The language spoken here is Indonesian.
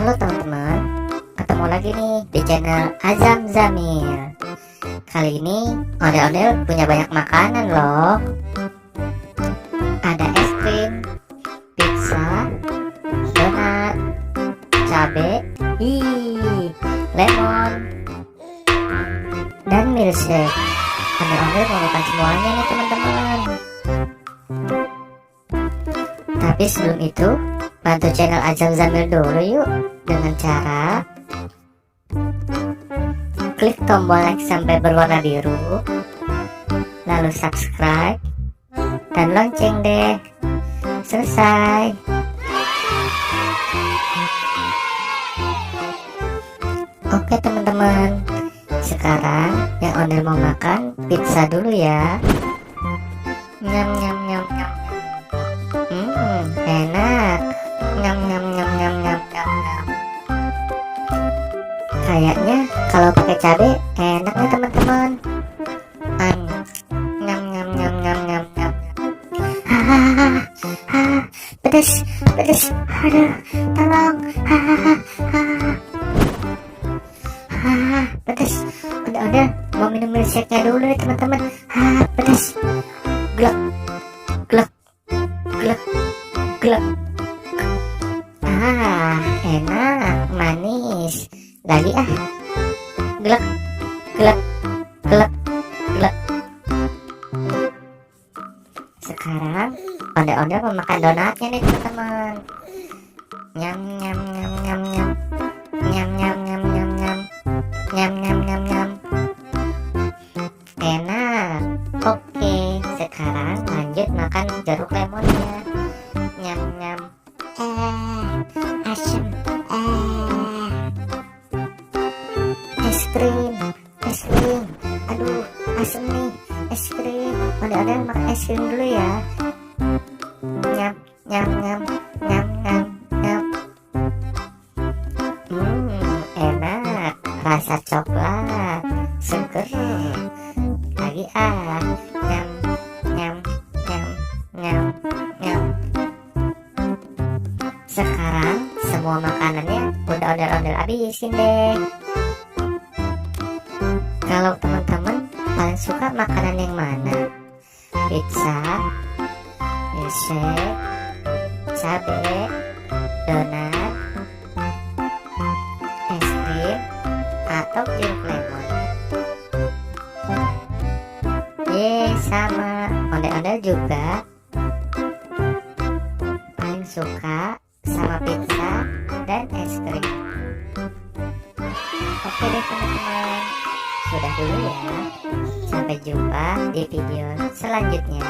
Halo teman-teman, ketemu lagi nih di channel Azam Zamil. Kali ini ondel-ondel punya banyak makanan loh. Ada es krim, pizza, donat, cabe, lemon, dan milkshake. Ondel-ondel mau makan semuanya nih teman-teman. Tapi sebelum itu, bantu channel Azam Zamil dulu yuk, dengan cara klik tombol like sampai berwarna biru, lalu subscribe dan lonceng deh. Selesai. Oke teman-teman, sekarang yang ondel mau makan pizza dulu ya. Nyam nyam nyam nyam. Enak. Nyam nyam nyam nyam nyam nyam nyam. Kayaknya kalau pakai cabe enak nih teman-teman. Nyam nyam nyam nyam nyam nyam. Pedas, pedas. Aduh, tolong. Pedas. Udah, mau minum milkshake-nya dulu nih teman-teman. Pedas. Glek, glek, glek, glek. Enak, manis. Lagi glek, glek, glek, glek. Sekarang ondel-ondel memakan donatnya nih teman-teman. Nyam nyam nyam nyam nyam. Nyam nyam nyam nyam nyam. Nyam nyam nyam nyam. Enak. Oke, sekarang lanjut makan jeruk lemonnya. Nyam nyam. Asam. Es krim, es krim. Aduh, asam nih. Es krim. Ondel-ondel makan es krim dulu ya. Nyam nyam nyam nyam nyam nyam. Enak. Rasa coklat. Seger. Lagi nyam nyam nyam nyam nyam. Sekarang semua makanannya udah ondel-ondel habisin deh. Kalau teman-teman paling suka makanan yang mana? Pizza, milkshake, cabe, donat, es krim, atau jeruk lemon? Sama ondel-ondel juga paling suka sama pizza dan es krim. Oke deh teman-teman, sudah dulu ya. Sampai jumpa di video selanjutnya.